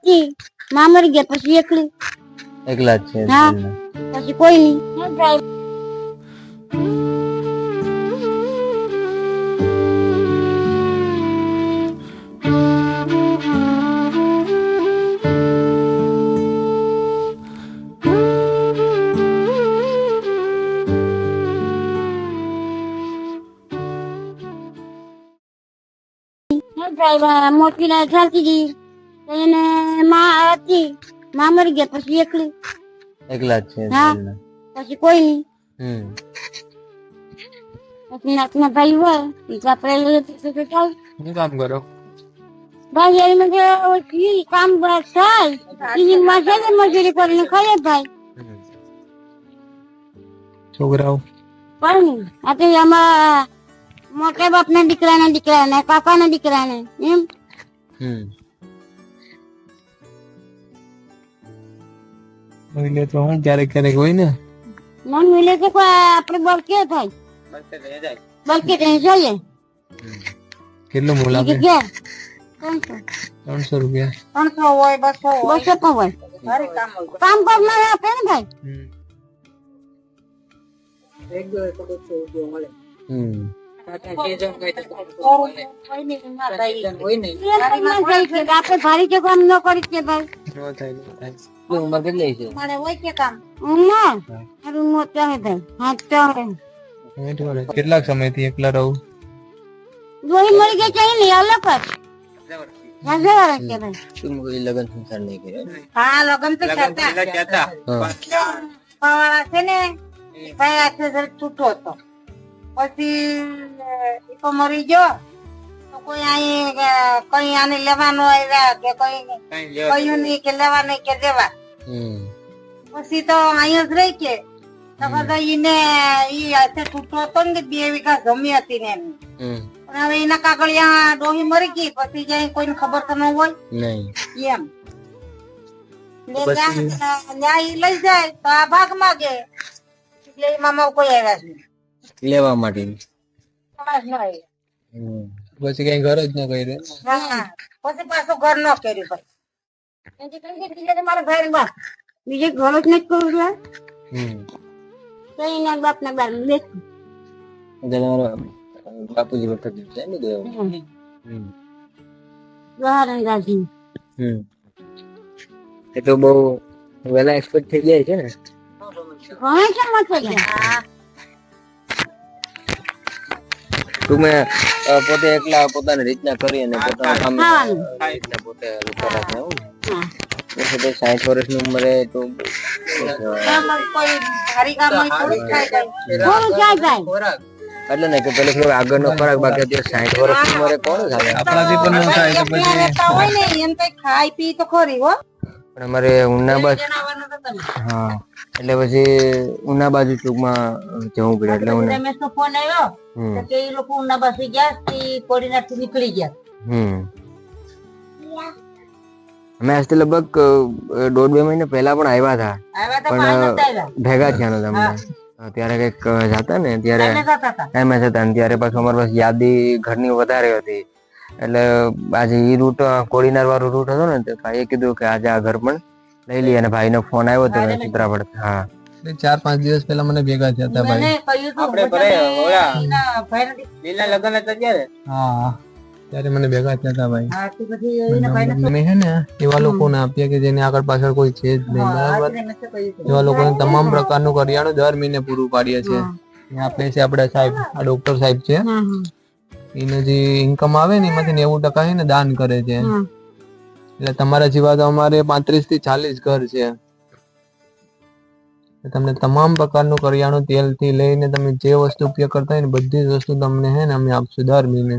હતી, માં મરી ગયા પછી એકલી. એકલા જ છે? હા, પછી કોઈ નહીં. ડ્રાઈવર મોટી ને ચાલતી હતી, એને માં હતી, માં મરી ગયા પછી એકલી. એકલા જ છે? હા, પછી કોઈ નહીં. પછી નાકના ભાઈ હોય આપણે ચાલ. શું કામ કરો? ભાઈ એમાં કામ થાય મજૂરી કરીને ખાઈએ ભાઈ. છોકરાઓ પણ નહીં આ તો આમાં મોટા બાપ ના દીકરા ને કાકા ના દીકરા ને એમ. એટલે તો હું ક્યારેક ક્યારેક હોય ને મન મિલે તો કોઈ આપણે બળકે થાય, બળકે જઈએ. કેટલું મોલ આપે? 300 રૂપિયા. 300 હોય, 200 પણ હોય. કામ કરનાર આપે ને ભાઈ. આપડે ભારી કે કામ ન કરી કે ભાઈ. ઉંમર કેટલી છે? કેટલાક સમય થી એકલા રહું? દોહી મરી ગયા છે ને અલગ જ લગન સંસાર નહીં કર્યો? હા, લગન તો છે ને છૂટો હતો, પછી મરી ગયો તો કોઈ અહીં કઈ આને લેવાનું આવ્યા કે કઈ કયું નહીં કે લેવા નહીં કે દેવા. પછી તો અહીંયા જ રહી કે તો બધા એને છૂટો હતો ને 2 વીઘા જમી હતી ને એમ. પણ હવે એના કાગળિયા ડોહી મરી ગઈ પછી જાય કોઈને ખબર તો ન હોય એમ. ન્યાય લઈ જાય તો આ ભાગ માંગે એટલે મામા કોઈ આવ્યા છે લેવા માટે. પછી કઈ ઘર જ ન કર્યું? પછી પાછું ઘર ન કર્યું. મારા ભાઈ બા બીજે ઘર જ નથી કર્યું. એના બાપ ના બાર બાપુજી વખત છે ને એ તો બહુ વેલા એક્સપર્ટ થઈ જાય છે ને. તમે પોતે એકલા પોતાની રીતના કરી અને પોતાના કામ પોતે કરે છે એવું. 60 વર્ષની ઉંમરે તો એટલે ને કે પેલે થોડો આગળનો ખોરાક બાકી અત્યારે 60 વર્ષની ઉંમરે કોણ થાય? આપણાથી પણ ન થાય તો પછી એમ કઈ ખાઈ પી તો ખરી હો. પણ અમારે ઉના બાજુ હા એટલે પછી ઉના બાજુ ટૂંકમાં જવું પડે એટલે રમેશ નો ફોન આવ્યો કે એ લોકો ઉના બાજુ ગયા કોડીનાર થી નીકળી ગયા. અમે આજથી લગભગ 1.5-2 મહિના પહેલા પણ આવ્યા હતા પણ ભેગા થયા નતા. ત્યારે કઈક જતા ને ત્યારે એમ હતા ને ત્યારે પાછું અમારી પાસે યાદી ઘરની વધારે હતી એટલે આજે ઈ રૂટ કોડીનાર વાળો રૂટ હતો ને તો ભાઈએ કીધું કે આજે આ ઘર પણ લઈ લઈએ અને ભાઈ નો ફોન આવ્યો હતો ચિત્રાપડ. હા 4-5 દિવસ પહેલા મને ભેગા થયા હતા ભાઈ. લગન હતા ત્યારે હા ત્યારે મને ભેગા થયા હતા ભાઈ. મેં હે ને એવા લોકોને આપ્યા કે જેને આગળ પાછળ કોઈ છે જ નહીં બરાબર. એવા લોકોને તમામ પ્રકારનું કરિયાણું દર મહિને પૂરું પાડીએ છીએ. આપણે છે આપડા સાહેબ આ ડોક્ટર સાહેબ છે એને જે ઇન્કમ આવે ને એમાંથી 90% એને દાન કરે છે. એટલે તમારા જેવા તો અમારે 35 થી 40 ઘર છે. તમને તમામ પ્રકારનું કરિયાણું તેલ થી લઈને તમે જે વસ્તુ ઉપયોગ કરતા હોય ને બધી જ વસ્તુ તમને હે ને અમે આપશું દર મહિને.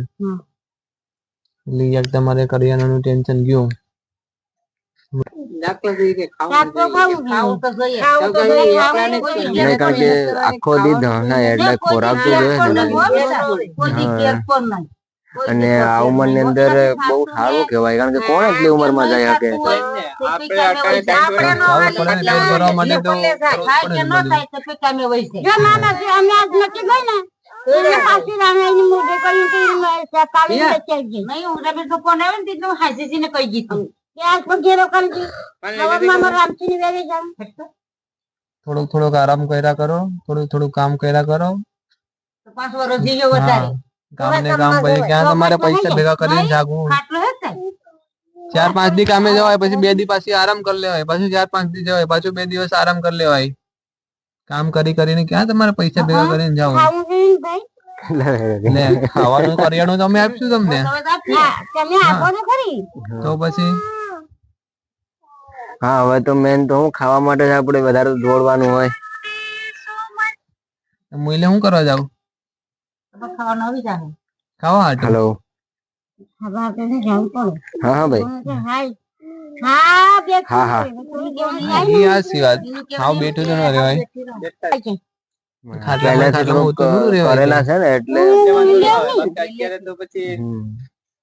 એટલે યાર તમારે કરિયાણાનું ટેન્શન ગયું. આખો દીધો ના એટલે ખોરાક તો જોઈએ અને આ ઉંમર ની અંદર બહુ સારું કેવાય કારણ કે કોણ એટલી ઉંમર માં જાય શકે. ત્યાં પગેરો કરજી હવામાં મારા રામચીની વેરી જામ થોડુંક થોડુંક આરામ કર્યા કરો, થોડુંક થોડુંક કામ કર્યા કરો. 5 વર્ષ જીજો વધારે કામ ને કામ પછી ક્યાં તમારે પૈસા ભેગા કરીને જાગવું. 4-5 દી કામે જવાય, પછી 2 દી પાછી આરામ કરી લેવાય, પાછું 4-5 દી જવાય, પાછું 2 દિવસ આરામ કરી લેવાય. કામ કરી કરીને ક્યાં તમારે પૈસા ભેગા કરીને જાવ. લે ખાવાનું કરિયાણું તમે આપશું તમને તો પછી. હા હવે તો મેન તો હું ખાવા માટે જ આપણે વધારે દોડવાનું હોય. મુઈલે શું કરવા જાવ? ખાવાનું આવી જાય ખાવા હાટું. હેલો હા હા ભાઈ હા હા ઈ આસી વાત. હાવ બેઠું તો ન રહેવાય. ખાટલા કરેલા છે ને એટલે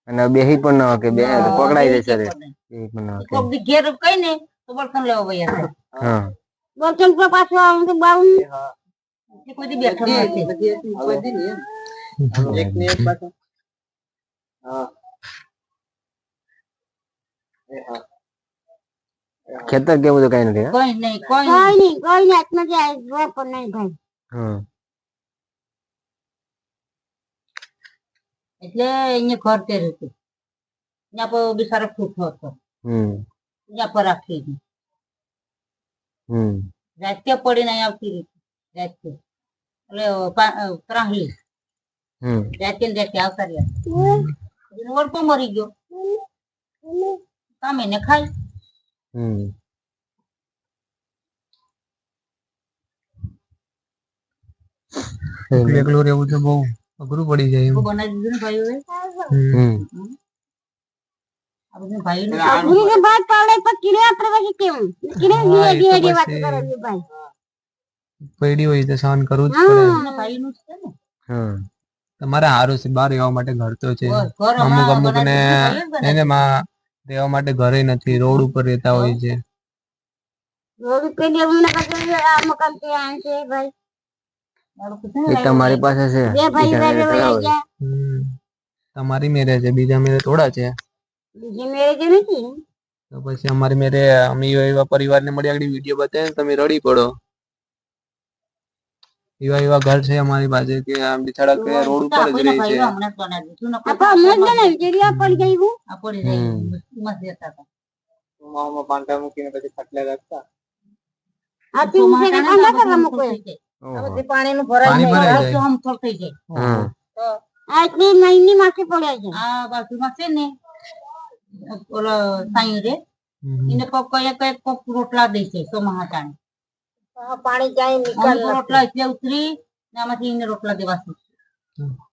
અને બેહી પણ ન કે બે પકડાઈ જશે રે. બેહી પણ ન કે ઘેર કઈ ને તો બળતણ લેવા ભાઈ હા બળતણ પર પાછો આવું તો બાવું કોઈ દી બેઠો નથી એક ને એક પાછો. હા ખેતર કેવું તો કઈ નથી. કોઈ નહીં આત્મા જાય પણ નહીં ભાઈ. હા એટલે અહીંયા ઘર તે રહેતું ત્યાં પર બિચારો ફૂટો હતો ત્યાં પર રાખી રાતે પડીને અહીં આવતી રહી રાતે એટલે ત્રાહલી રાતે ને રાતે આવતા રહ્યા ઓળપો મરી ગયો સામે ને ખાય. એકલું રહેવું તો બહુ અઘરું પડી જાય. બનાવી દીધું ને ભાઈ પડી હોય તો સહન કરવું જ પડે. તમારે સારું છે, બહાર રહેવા માટે ઘર તો છે. અમુક અમુક ને એને રહેવા માટે ઘરે નથી, રોડ ઉપર રહેતા હોય છે. તમારી પાસે છે તમારી મેરે છે, બીજા મેરે થોડા છે. તો પછી અમારી મેરે અમે એવા પરિવારને મળી આગળ વિડીયો બતાવે તમે રડી પડો. એવા એવા ઘર છે અમારી પાસે કે આમ બિચારા કે રોડ ઉપર જ રહે છે. પાંટા મૂકીને પછી ખાટલા રાખતા. પાણી નું ભરાય છે ને ઓલો સાઈ રે એને કોક રોટલા દે છે સોમાહાટાને પાણી જાય રોટલા એટલે ઉતરી આમાંથી એને રોટલા દેવા છે.